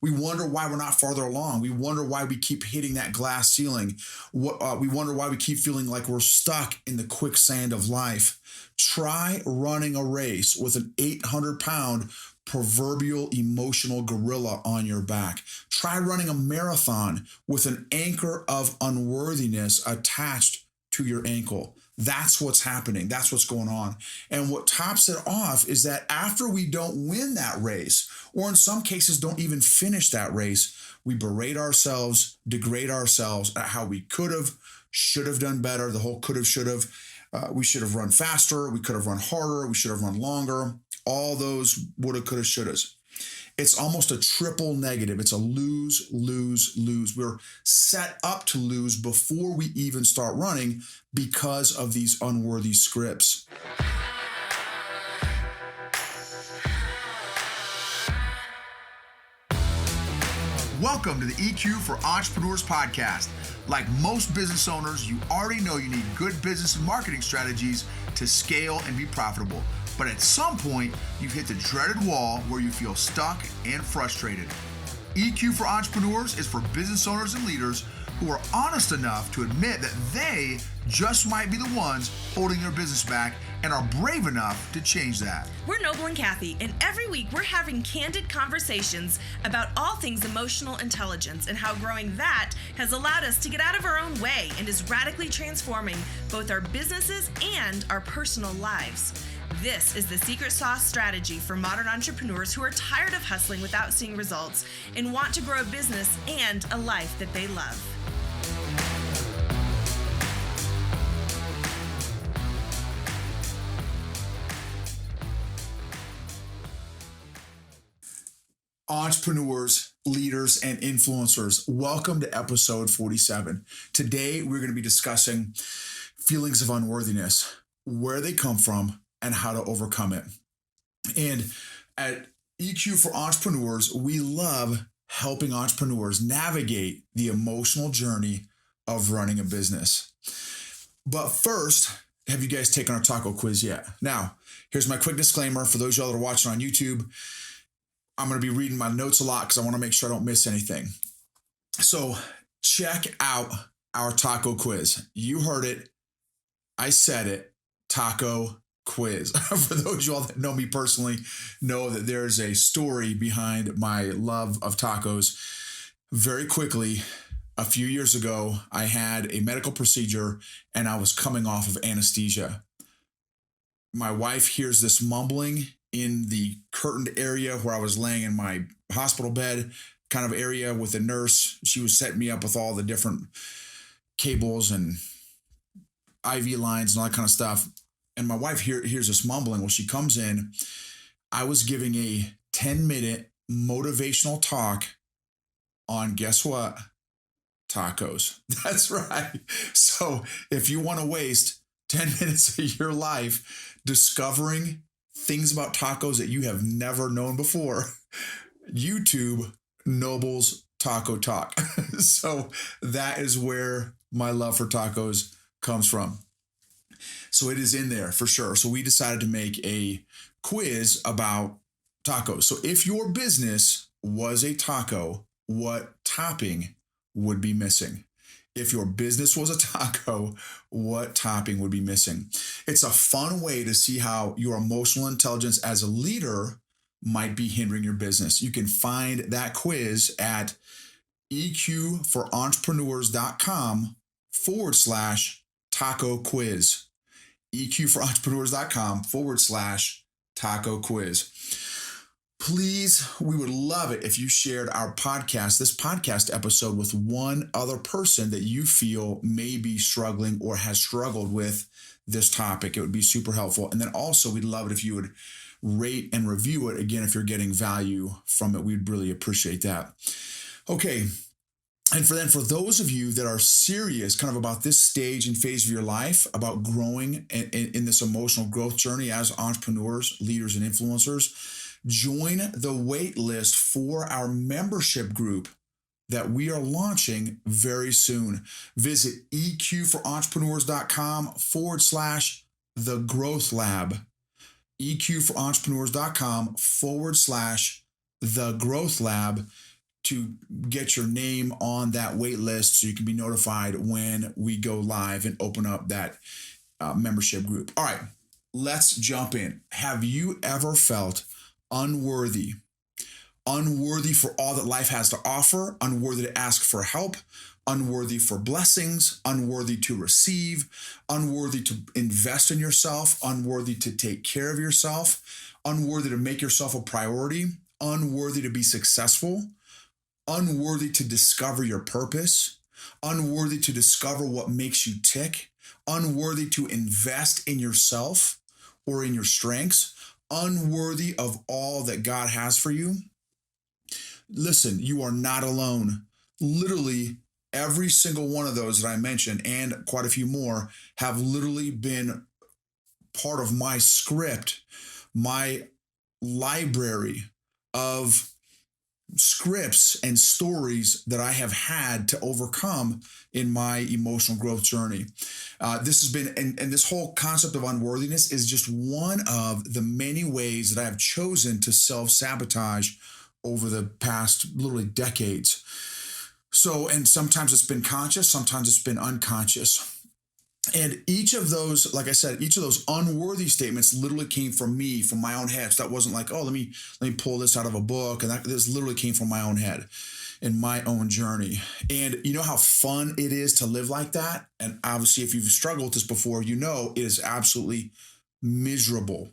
We wonder why we're not farther along. We wonder why we keep hitting that glass ceiling. We wonder why we keep feeling like we're stuck in the quicksand of life. Try running a race with an 800-pound proverbial emotional gorilla on your back. Try running a marathon with an anchor of unworthiness attached to your ankle. That's what's happening. That's what's going on. And what tops it off is that after we don't win that race, or in some cases don't even finish that race, we berate ourselves, degrade ourselves at how we could have, should have done better, the whole could have, should have. We should have run faster. We could have run harder. We should have run longer. All those woulda, coulda, shouldas. It's almost a triple negative. It's a lose, lose, lose. We're set up to lose before we even start running because of these unworthy scripts. Welcome to the EQ for Entrepreneurs podcast. Like most business owners, you already know you need good business and marketing strategies to scale and be profitable. But at some point, you've hit the dreaded wall where you feel stuck and frustrated. EQ for Entrepreneurs is for business owners and leaders who are honest enough to admit that they just might be the ones holding their business back and are brave enough to change that. We're Noble and Kathy, and every week we're having candid conversations about all things emotional intelligence and how growing that has allowed us to get out of our own way and is radically transforming both our businesses and our personal lives. This is the secret sauce strategy for modern entrepreneurs who are tired of hustling without seeing results and want to grow a business and a life that they love. Entrepreneurs, leaders, and influencers, welcome to episode 47. Today, we're going to be discussing feelings of unworthiness, where they come from, and how to overcome it. And at EQ for Entrepreneurs, we love helping entrepreneurs navigate the emotional journey of running a business. But first, have you guys taken our taco quiz yet? Now, here's my quick disclaimer for those of y'all that are watching on YouTube. I'm going to be reading my notes a lot because I want to make sure I don't miss anything. So check out our taco quiz. You heard it. I said it. Taco quiz. For those of y'all that know me personally, know that there's a story behind my love of tacos. Very quickly, a few years ago, I had a medical procedure and I was coming off of anesthesia. My wife hears this mumbling in the curtained area where I was laying in my hospital bed kind of area with a nurse. She was setting me up with all the different cables and IV lines and all that kind of stuff. And my wife hears this mumbling. Well, she comes in. I was giving a 10-minute motivational talk on, guess what? Tacos. That's right. So if you want to waste 10 minutes of your life discovering things about tacos that you have never known before, YouTube Noble's Taco Talk. So that is where my love for tacos comes from. So it is in there for sure. So we decided to make a quiz about tacos. So if your business was a taco, what topping would be missing? If your business was a taco, what topping would be missing? It's a fun way to see how your emotional intelligence as a leader might be hindering your business. You can find that quiz at eqforentrepreneurs.com/taco quiz. eqforentrepreneurs.com/taco quiz. Please, we would love it if you shared our podcast, this podcast episode, with one other person that you feel may be struggling or has struggled with this topic. It would be super helpful. And then also, we'd love it if you would rate and review it. Again, if you're getting value from it, we'd really appreciate that. Okay. And for those of you that are serious kind of about this stage and phase of your life, about growing in this emotional growth journey as entrepreneurs, leaders, and influencers, join the waitlist for our membership group that we are launching very soon. Visit eqforentrepreneurs.com/the growth lab. eqforentrepreneurs.com/the growth lab. to get your name on that wait list so you can be notified when we go live and open up that membership group. All right, let's jump in. Have you ever felt unworthy? Unworthy for all that life has to offer, unworthy to ask for help, unworthy for blessings, unworthy to receive, unworthy to invest in yourself, unworthy to take care of yourself, unworthy to make yourself a priority, unworthy to be successful, unworthy to discover your purpose, unworthy to discover what makes you tick, unworthy to invest in yourself or in your strengths, unworthy of all that God has for you? Listen, you are not alone. Literally, every single one of those that I mentioned, and quite a few more, have literally been part of my script, my library of scripts and stories that I have had to overcome in my emotional growth journey. This has been, and this whole concept of unworthiness is just one of the many ways that I have chosen to self-sabotage over the past literally decades. So, and sometimes it's been conscious, sometimes it's been unconscious. And each of those, like I said, each of those unworthy statements literally came from me, from my own head. So that wasn't like, oh, let me pull this out of a book. And this literally came from my own head in my own journey. And you know how fun it is to live like that? And obviously, if you've struggled with this before, you know it is absolutely miserable.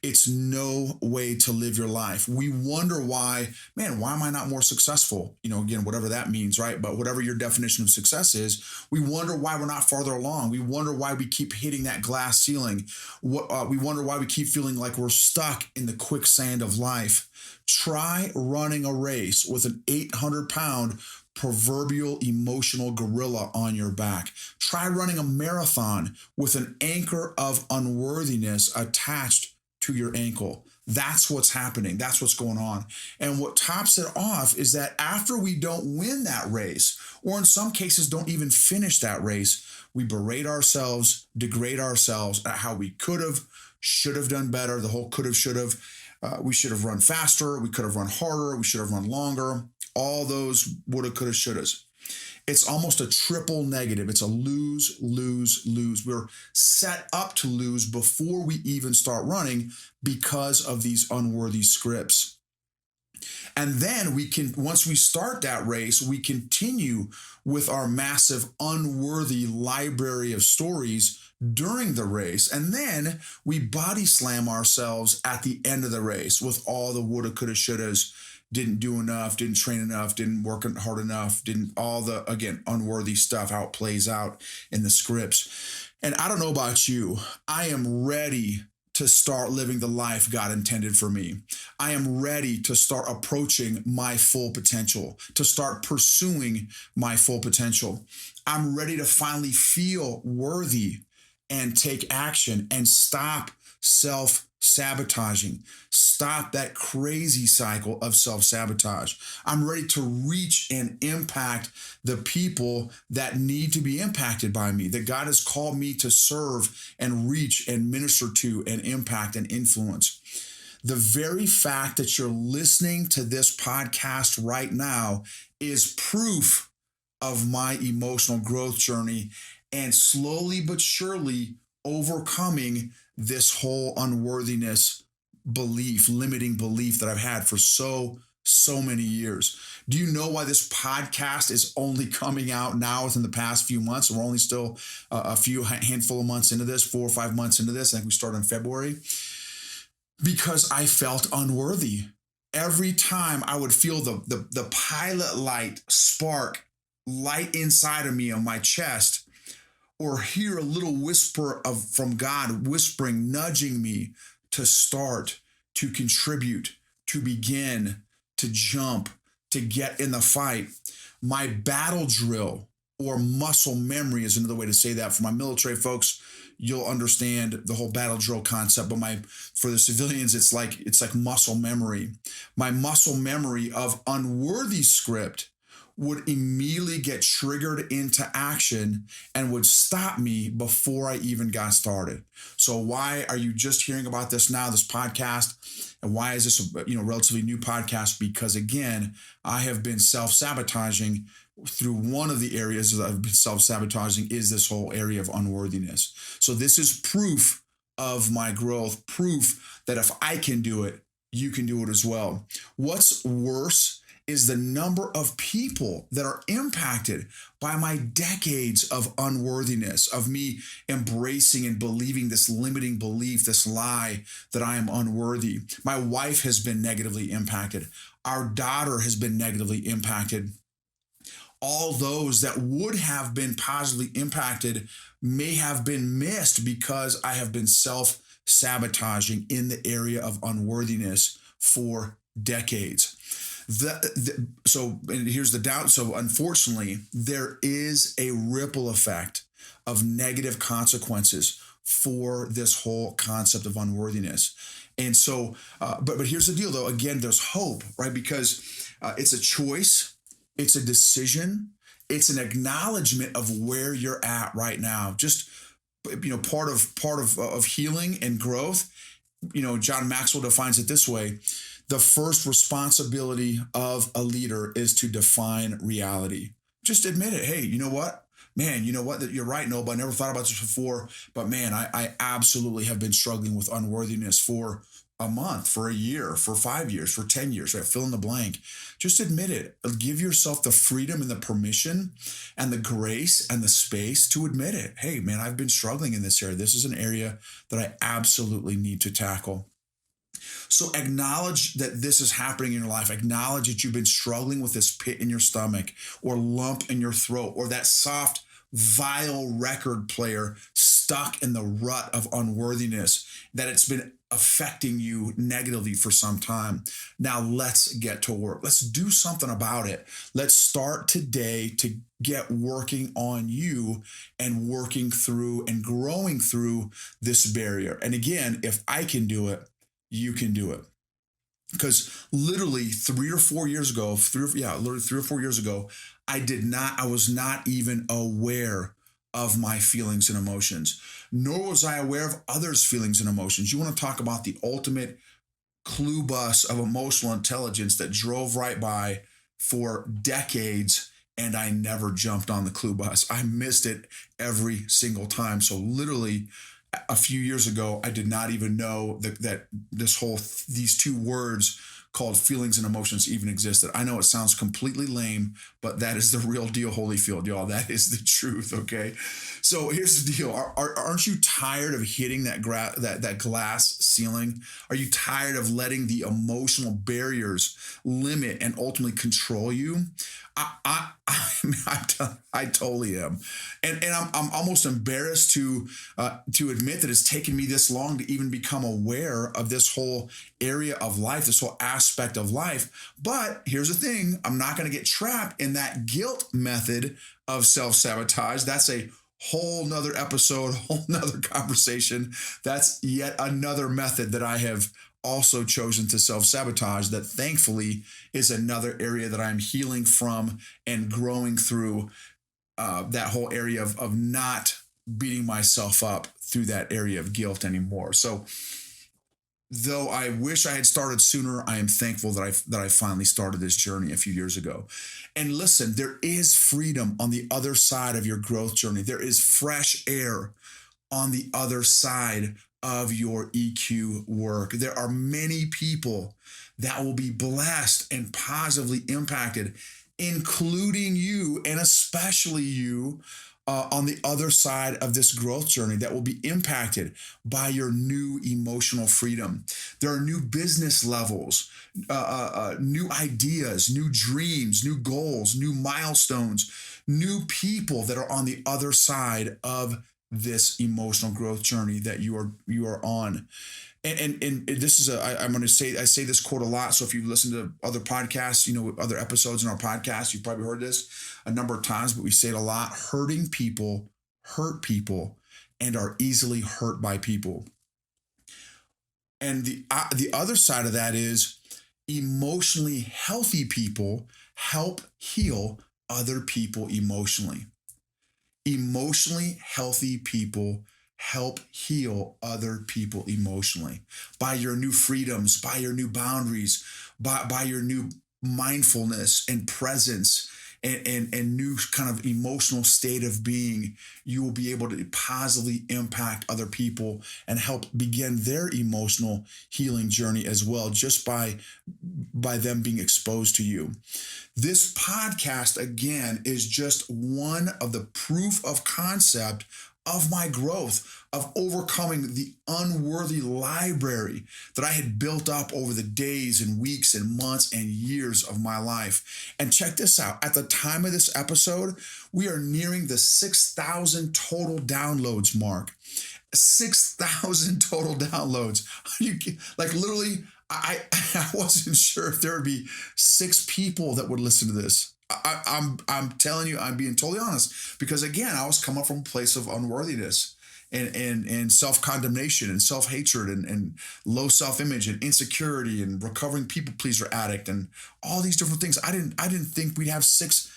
It's no way to live your life. We wonder why, man, why am I not more successful? You know, again, whatever that means, right? But whatever your definition of success is, we wonder why we're not farther along. We wonder why we keep hitting that glass ceiling. We wonder why we keep feeling like we're stuck in the quicksand of life. Try running a race with an 800-pound proverbial emotional gorilla on your back. Try running a marathon with an anchor of unworthiness attached to your ankle. That's what's happening. That's what's going on. And what tops it off is that after we don't win that race, or in some cases don't even finish that race, we berate ourselves, degrade ourselves at how we could have, should have done better, the whole could have, should have. We should have run faster. We could have run harder. We should have run longer. All those woulda, coulda, shouldas. It's almost a triple negative. It's a lose, lose, lose. We're set up to lose before we even start running because of these unworthy scripts. And then we can, once we start that race, we continue with our massive unworthy library of stories during the race. And then we body slam ourselves at the end of the race with all the woulda, coulda, shouldas. Didn't do enough, didn't train enough, didn't work hard enough, didn't all the, again, unworthy stuff, how it plays out in the scripts. And I don't know about you, I am ready to start living the life God intended for me. I am ready to start approaching my full potential, to start pursuing my full potential. I'm ready to finally feel worthy and take action and stop self-sabotaging. Stop that crazy cycle of self-sabotage. I'm ready to reach and impact the people that need to be impacted by me, that God has called me to serve and reach and minister to and impact and influence. The very fact that you're listening to this podcast right now is proof of my emotional growth journey and slowly but surely overcoming this whole unworthiness belief, limiting belief that I've had for so many years. Do you know why this podcast is only coming out now within the past few months? We're only still a handful of months into this, 4 or 5 months into this. I think we started in February. Because I felt unworthy. Every time I would feel the pilot light spark light inside of me on my chest, or hear a little whisper from God whispering, nudging me to start, to contribute, to begin, to jump, to get in the fight. My battle drill, or muscle memory is another way to say that. For my military folks, you'll understand the whole battle drill concept, but for the civilians, it's like muscle memory. My muscle memory of unworthy script would immediately get triggered into action and would stop me before I even got started. So why are you just hearing about this now, this podcast? And why is this a relatively new podcast? Because again, I have been self-sabotaging through one of the areas that I've been self-sabotaging is this whole area of unworthiness. So this is proof of my growth, proof that if I can do it, you can do it as well. What's worse is the number of people that are impacted by my decades of unworthiness, of me embracing and believing this limiting belief, this lie that I am unworthy. My wife has been negatively impacted. Our daughter has been negatively impacted. All those that would have been positively impacted may have been missed because I have been self-sabotaging in the area of unworthiness for decades. And here's the doubt. So unfortunately, there is a ripple effect of negative consequences for this whole concept of unworthiness. And so, but here's the deal though. Again, there's hope, right? Because it's a choice. It's a decision. It's an acknowledgement of where you're at right now. Just, part of healing and growth. John Maxwell defines it this way. The first responsibility of a leader is to define reality. Just admit it. Hey, you know what? Man, you know what? That you're right, Noble. I never thought about this before. But man, I absolutely have been struggling with unworthiness for a month, for a year, for 5 years, for 10 years, right? Fill in the blank. Just admit it. Give yourself the freedom and the permission and the grace and the space to admit it. Hey, man, I've been struggling in this area. This is an area that I absolutely need to tackle. So acknowledge that this is happening in your life. Acknowledge that you've been struggling with this pit in your stomach or lump in your throat or that soft, vile record player stuck in the rut of unworthiness, that it's been affecting you negatively for some time. Now let's get to work. Let's do something about it. Let's start today to get working on you and working through and growing through this barrier. And again, if I can do it, you can do it. Because literally 3 or 4 years ago, I was not even aware of my feelings and emotions, nor was I aware of others' feelings and emotions. You want to talk about the ultimate clue bus of emotional intelligence that drove right by for decades, and I never jumped on the clue bus. I missed it every single time. So literally, a few years ago, I did not even know that these two words called feelings and emotions even existed. I know it sounds completely lame, but that is the real deal, Holyfield, y'all. That is the truth, okay? So here's the deal. Aren't you tired of hitting that glass ceiling? Are you tired of letting the emotional barriers limit and ultimately control you? I totally am, and I'm almost embarrassed to admit that it's taken me this long to even become aware of this whole area of life, this whole aspect of life. But here's the thing: I'm not going to get trapped in that guilt method of self-sabotage. That's a whole nother episode, whole nother conversation. That's yet another method that I have also chosen to self-sabotage, that thankfully is another area that I'm healing from and growing through, that whole area of not beating myself up through that area of guilt anymore. So though I wish I had started sooner, I am thankful that I finally started this journey a few years ago. And listen, there is freedom on the other side of your growth journey. There is fresh air on the other side of your EQ work. There are many people that will be blessed and positively impacted, including you and especially you, on the other side of this growth journey, that will be impacted by your new emotional freedom. There are new business levels, new ideas, new dreams, new goals, new milestones, new people that are on the other side of this emotional growth journey that you are on. And this is I say this quote a lot. So if you've listened to other podcasts, other episodes in our podcast, you've probably heard this a number of times, but we say it a lot. Hurting people hurt people and are easily hurt by people. And the other side of that is emotionally healthy people help heal other people emotionally. Emotionally healthy people help heal other people emotionally by your new freedoms, by your new boundaries, by your new mindfulness and presence and new kind of emotional state of being. You will be able to positively impact other people and help begin their emotional healing journey as well, just by them being exposed to you. This podcast, again, is just one of the proof of concept of my growth, of overcoming the unworthy library that I had built up over the days and weeks and months and years of my life. And check this out. At the time of this episode, we are nearing the 6,000 total downloads mark. 6,000 total downloads. Like literally, I wasn't sure if there would be 6 people that would listen to this. I'm telling you, I'm being totally honest, because again, I was coming from a place of unworthiness and self-condemnation and self-hatred and low self-image and insecurity and recovering people pleaser addict and all these different things. I didn't think we'd have six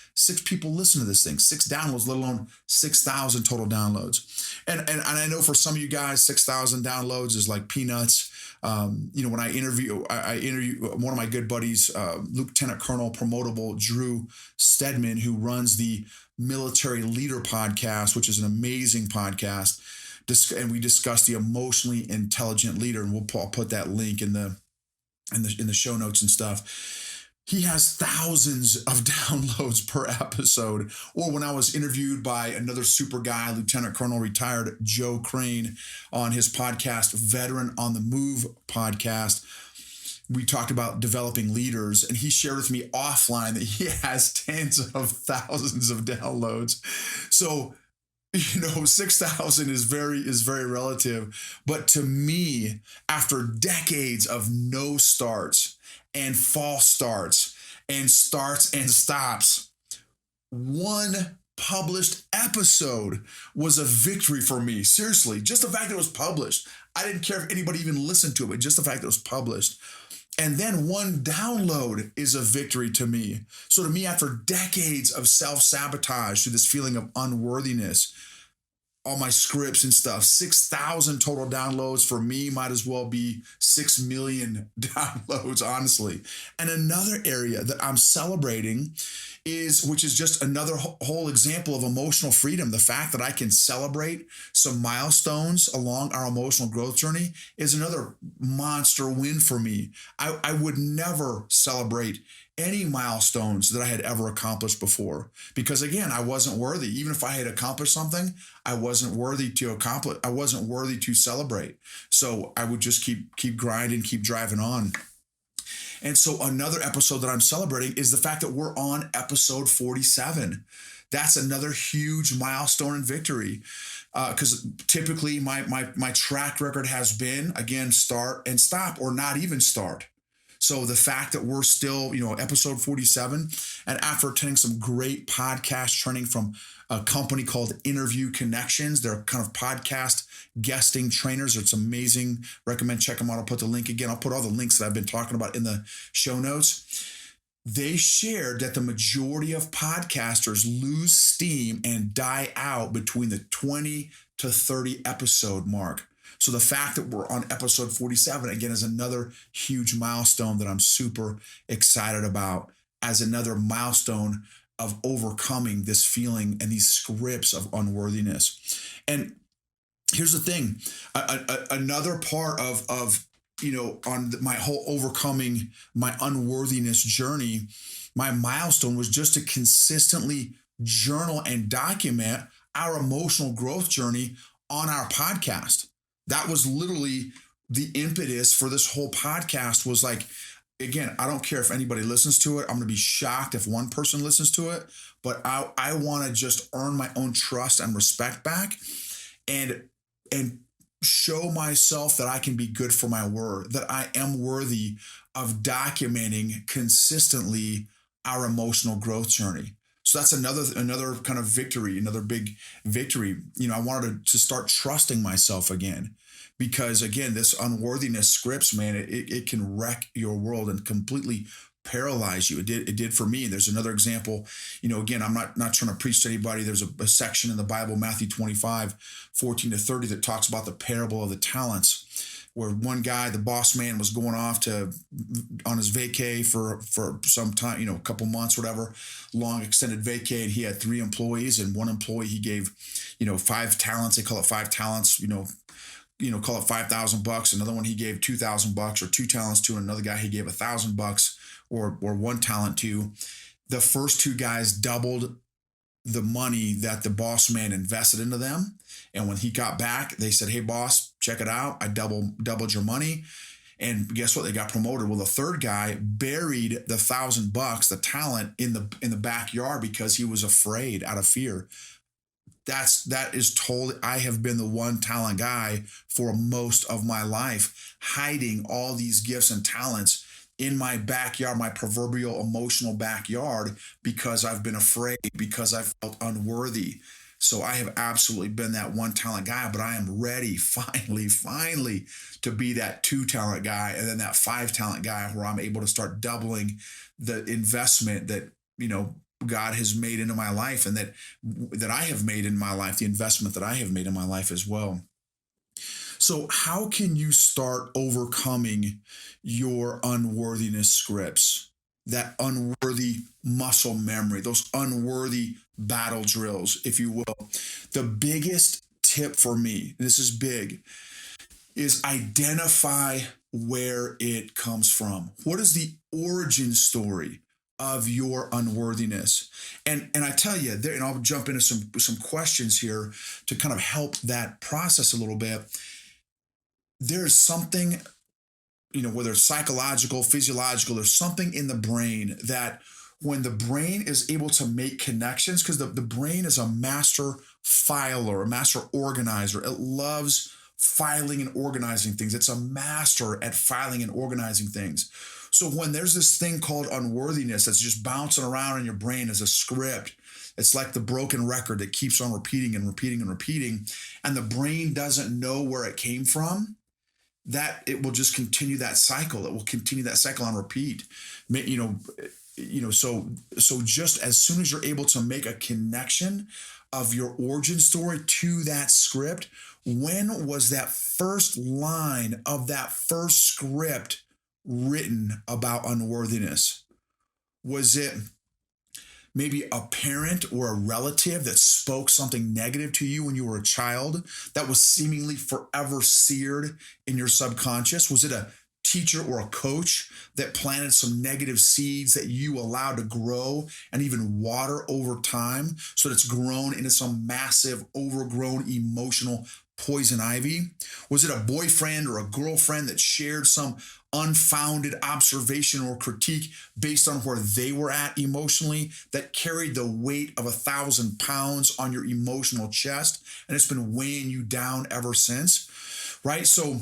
people listen to this thing, 6 downloads, let alone 6,000 total downloads. And I know for some of you guys, 6,000 downloads is like peanuts. When I interview one of my good buddies, Lieutenant Colonel Promotable Drew Stedman, who runs the Military Leader podcast, which is an amazing podcast. And we discuss the emotionally intelligent leader, and I'll put that link in the show notes and stuff. He has thousands of downloads per episode. Or when I was interviewed by another super guy, Lieutenant Colonel retired Joe Crane, on his podcast, Veteran on the Move podcast, we talked about developing leaders, and he shared with me offline that he has tens of thousands of downloads. So, 6,000 is very relative. But to me, after decades of no starts and false starts and stops, one published episode was a victory for me. Seriously, just the fact that it was published. I didn't care if anybody even listened to it, but just the fact that it was published. And then one download is a victory to me. So to me, after decades of self-sabotage through this feeling of unworthiness, all my scripts and stuff, 6,000 total downloads for me might as well be 6 million downloads, honestly. And another area that I'm celebrating which is just another whole example of emotional freedom. The fact that I can celebrate some milestones along our emotional growth journey is another monster win for me. I would never celebrate any milestones that I had ever accomplished before, because again, I wasn't worthy. Even if I had accomplished something, I wasn't worthy to accomplish. I wasn't worthy to celebrate. So I would just keep grinding, keep driving on. And so another episode that I'm celebrating is the fact that we're on episode 47. That's another huge milestone and victory. Because typically my track record has been, again, start and stop, or not even start. So the fact that we're still, episode 47, and after attending some great podcast training from a company called Interview Connections, they're kind of podcast guesting trainers. It's amazing. Recommend check them out. I'll put the link again. I'll put all the links that I've been talking about in the show notes. They shared that the majority of podcasters lose steam and die out between the 20 to 30 episode mark. So the fact that we're on episode 47, again, is another huge milestone that I'm super excited about, as another milestone of overcoming this feeling and these scripts of unworthiness. And here's the thing, another part of on my whole overcoming my unworthiness journey, my milestone was just to consistently journal and document our emotional growth journey on our podcast. That was literally the impetus for this whole podcast. Was like, again, I don't care if anybody listens to it. I'm going to be shocked if one person listens to it, but I want to just earn my own trust and respect back and show myself that I can be good for my word, that I am worthy of documenting consistently our emotional growth journey. So that's another kind of victory, another big victory. I wanted to start trusting myself again, because again, this unworthiness scripts, man, it can wreck your world and completely paralyze you. It did for me. There's another example. Again, I'm not trying to preach to anybody. There's a section in the Bible, Matthew 25:14-30, that talks about the parable of the talents, where one guy, the boss man, was going off on his vacay for some time, a couple months, whatever, long extended vacay. And he had 3 employees, and one employee he gave, 5 talents. They call it 5 talents, call it $5,000. Another one he gave $2,000, or 2 talents to, and another guy he gave $1,000 or 1 talent to. The first 2 guys doubled the money that the boss man invested into them. And when he got back, they said, "Hey boss, check it out. I doubled your money." And guess what? They got promoted. Well, the third guy buried the $1,000, the talent, in the backyard because he was afraid, out of fear. That is totally, I have been the 1 talent guy for most of my life, hiding all these gifts and talents in my backyard, my proverbial emotional backyard, because I've been afraid, because I felt unworthy. So I have absolutely been that 1 talent guy, but I am ready finally to be that 2 talent guy, and then that 5 talent guy, where I'm able to start doubling the investment that, God has made into my life, and that I have made in my life, the investment that I have made in my life as well. So how can you start overcoming your unworthiness scripts, that unworthy muscle memory, those unworthy battle drills, if you will? The biggest tip for me, this is big, is identify where it comes from. What is the origin story of your unworthiness? And I tell you, and I'll jump into some questions here to kind of help that process a little bit. There's something, whether it's psychological, physiological, there's something in the brain that, when the brain is able to make connections, because the brain is a master filer, a master organizer. It loves filing and organizing things. It's a master at filing and organizing things. So when there's this thing called unworthiness that's just bouncing around in your brain as a script, it's like the broken record that keeps on repeating and repeating and repeating, and the brain doesn't know where it came from, that it will just continue that cycle. It will continue that cycle on repeat. So just as soon as you're able to make a connection of your origin story to that script, when was that first line of that first script written about unworthiness? Was it maybe a parent or a relative that spoke something negative to you when you were a child that was seemingly forever seared in your subconscious? Was it a teacher or a coach that planted some negative seeds that you allowed to grow and even water over time, so that it's grown into some massive, overgrown, emotional poison ivy? Was it a boyfriend or a girlfriend that shared some unfounded observation or critique based on where they were at emotionally, that carried the weight of 1,000 pounds on your emotional chest, and it's been weighing you down ever since? Right? So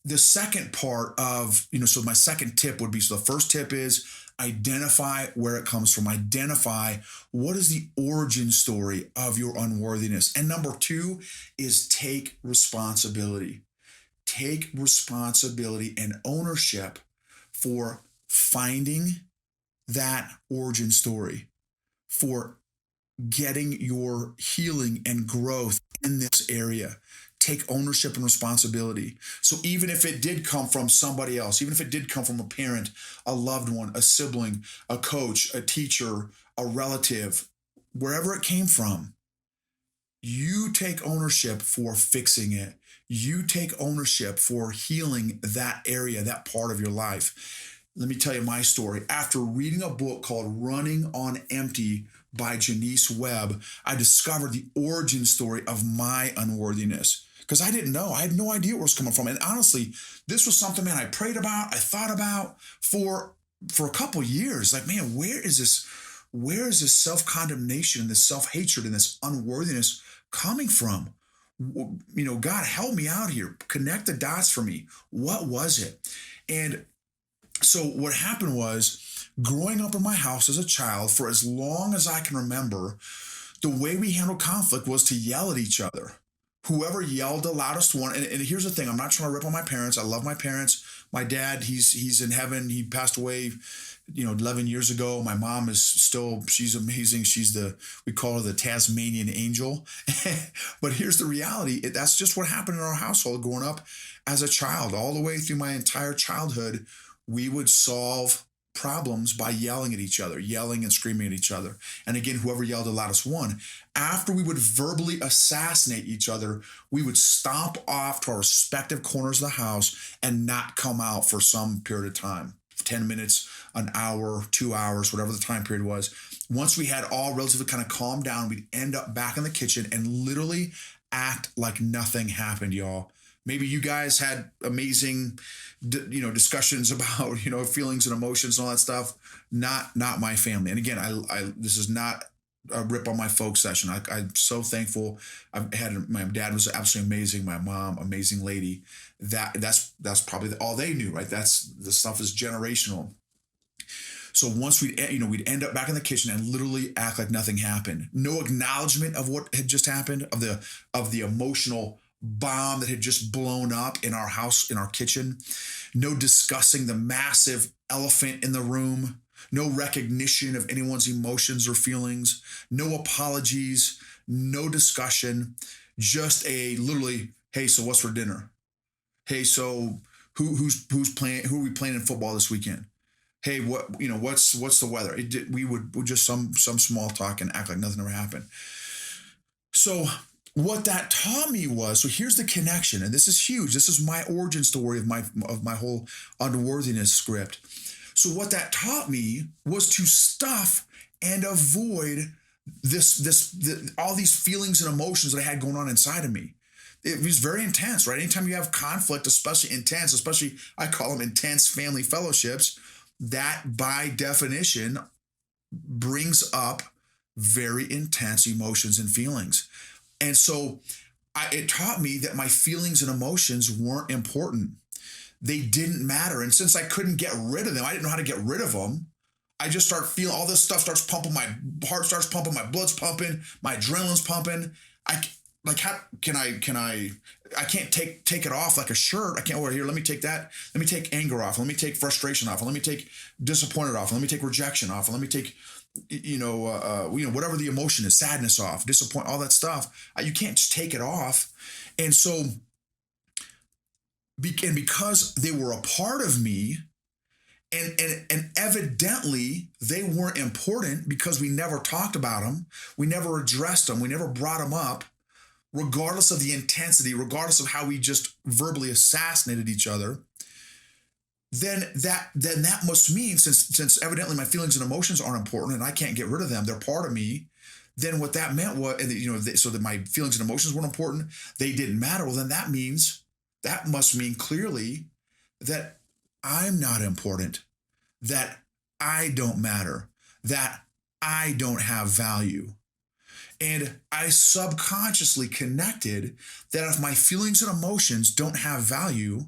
the second part of, so my second tip would be, so the first tip is identify where it comes from. Identify what is the origin story of your unworthiness. And number 2 is take responsibility. Take responsibility and ownership for finding that origin story, for getting your healing and growth in this area. Take ownership and responsibility. So even if it did come from somebody else, even if it did come from a parent, a loved one, a sibling, a coach, a teacher, a relative, wherever it came from, you take ownership for fixing it. You take ownership for healing that area, that part of your life. Let me tell you my story. After reading a book called Running on Empty by Janice Webb, I discovered the origin story of my unworthiness, because I didn't know. I had no idea where it was coming from. And honestly, this was something, man, I prayed about, I thought about for a couple years. Like, man, where is this self-condemnation, this self-hatred, and this unworthiness coming from? God, help me out here. Connect the dots for me. What was it? And so what happened was, growing up in my house as a child, for as long as I can remember, the way we handled conflict was to yell at each other. Whoever yelled the loudest one, and here's the thing, I'm not trying to rip on my parents. I love my parents. My dad, he's in heaven. He passed away, 11 years ago. My mom is still, she's amazing. We call her the Tasmanian angel. But here's the reality. That's just what happened in our household growing up as a child. All the way through my entire childhood, we would solve problems by yelling at each other, yelling and screaming at each other. And again, whoever yelled the loudest won. After we would verbally assassinate each other, we would stomp off to our respective corners of the house and not come out for some period of time, 10 minutes, an hour, 2 hours, whatever the time period was. Once we had all relatively kind of calmed down, we'd end up back in the kitchen and literally act like nothing happened, y'all. Maybe you guys had amazing, discussions about, feelings and emotions and all that stuff. Not my family. And again, this is not a rip on my folk session. I'm so thankful. My dad was absolutely amazing. My mom, amazing lady. That's probably all they knew, right? The stuff is generational. So once we'd end up back in the kitchen and literally act like nothing happened. No acknowledgement of what had just happened, of the emotional bomb that had just blown up in our house, in our kitchen. No discussing the massive elephant in the room. No recognition of anyone's emotions or feelings. No apologies. No discussion. Just literally, hey, so what's for dinner? Hey, so who's playing? Who are we playing in football this weekend? Hey, what's the weather? We would just some small talk and act like nothing ever happened. So what that taught me was, so here's the connection, and this is huge. This is my origin story of my whole unworthiness script. So what that taught me was to stuff and avoid all these feelings and emotions that I had going on inside of me. It was very intense, right? Anytime you have conflict, especially I call them intense family fellowships, that by definition brings up very intense emotions and feelings. And so it taught me that my feelings and emotions weren't important. They didn't matter. And since I couldn't get rid of them, I didn't know how to get rid of them. I just start feeling all this stuff starts pumping, my heart starts pumping, my blood's pumping, my adrenaline's pumping. How can I can't take it off like a shirt. I can't wear here. Let me take that. Let me take anger off. Let me take frustration off. Let me take disappointed off. Let me take rejection off. Let me take, whatever the emotion is, sadness off, disappointment, all that stuff. You can't just take it off. And so, because they were a part of me, and evidently they weren't important because we never talked about them, we never addressed them, we never brought them up, regardless of the intensity, regardless of how we just verbally assassinated each other, then that must mean, since evidently my feelings and emotions aren't important and I can't get rid of them, they're part of me, then what that meant was, so that my feelings and emotions weren't important, they didn't matter. Well, then that must mean clearly that I'm not important, that I don't matter, that I don't have value. And I subconsciously connected that if my feelings and emotions don't have value,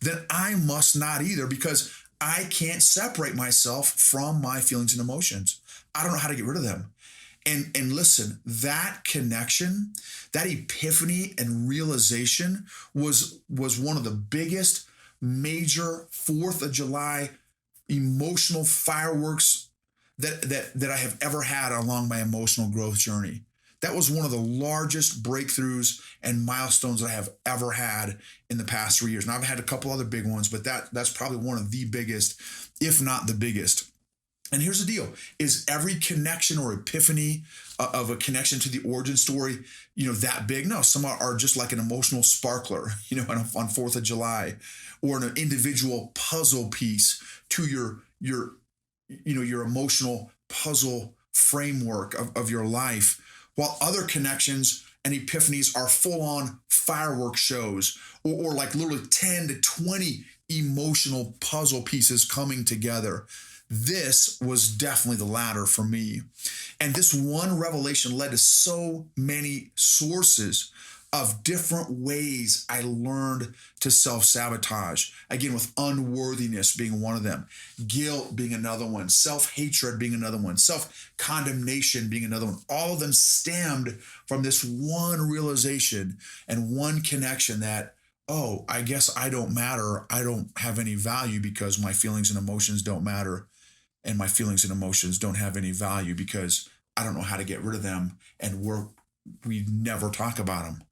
then I must not either, because I can't separate myself from my feelings and emotions. I don't know how to get rid of them. And listen, that connection, that epiphany and realization was one of the biggest major 4th of July emotional fireworks that I have ever had along my emotional growth journey. That was one of the largest breakthroughs and milestones that I have ever had in the past 3 years. Now, I've had a couple other big ones, but that's probably one of the biggest, if not the biggest. And here's the deal, is every connection or epiphany of a connection to the origin story, that big? No, some are just like an emotional sparkler, on 4th of July, or an individual puzzle piece to your emotional puzzle framework of your life, while other connections and epiphanies are full-on firework shows, or like literally 10 to 20 emotional puzzle pieces coming together. This was definitely the latter for me. And this one revelation led to so many sources of different ways I learned to self-sabotage. Again, with unworthiness being one of them, guilt being another one, self-hatred being another one, self-condemnation being another one. All of them stemmed from this one realization and one connection that oh, I guess I don't matter. I don't have any value because my feelings and emotions don't matter. And my feelings and emotions don't have any value because I don't know how to get rid of them. And we never talk about them.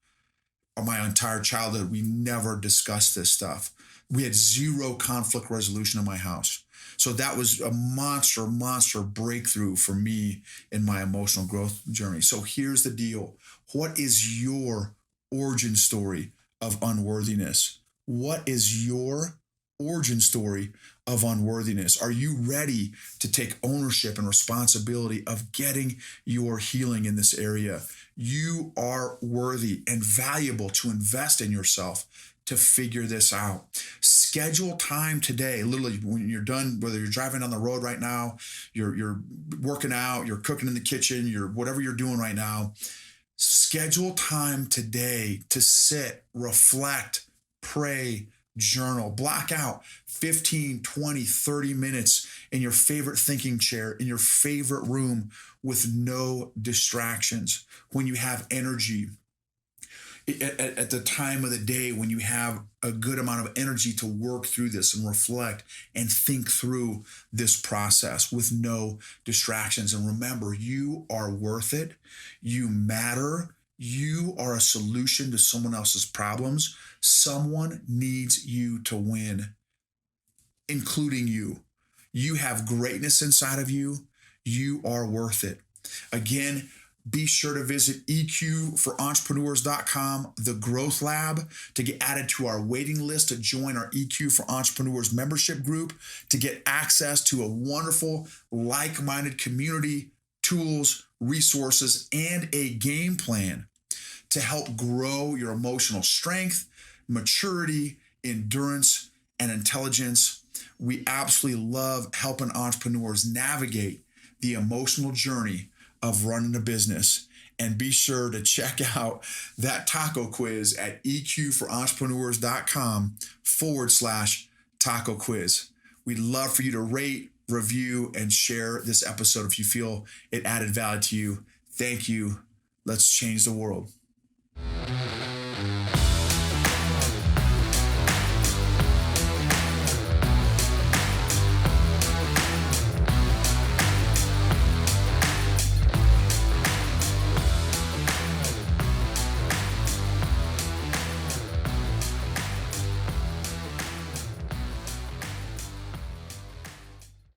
My entire childhood, we never discussed this stuff. We had zero conflict resolution in my house. So that was a monster breakthrough for me in my emotional growth journey. So here's the deal. What is your origin story of unworthiness? What is your origin story of unworthiness? Are you ready to take ownership and responsibility of getting your healing in this area? You are worthy and valuable to invest in yourself to figure this out. Schedule time today, literally when you're done, whether you're driving down the road right now, you're working out, you're cooking in the kitchen, you're whatever you're doing right now. Schedule time today to sit, reflect, pray, journal, block out 15, 20, 30 minutes in your favorite thinking chair, in your favorite room with no distractions. When you have energy, at the time of the day when you have a good amount of energy to work through this and reflect and think through this process with no distractions. And remember, you are worth it. You matter. You are a solution to someone else's problems. Someone needs you to win, including you. You have greatness inside of you. You are worth it. Again, be sure to visit EQforentrepreneurs.com, the Growth Lab, to get added to our waiting list to join our EQ for Entrepreneurs membership group, to get access to a wonderful, like-minded community, tools, resources, and a game plan to help grow your emotional strength, maturity, endurance, and intelligence. We absolutely love helping entrepreneurs navigate the emotional journey of running a business. And be sure to check out that taco quiz at eqforentrepreneurs.com/taco quiz. We'd love for you to rate, review, and share this episode if you feel it added value to you. Thank you. Let's change the world.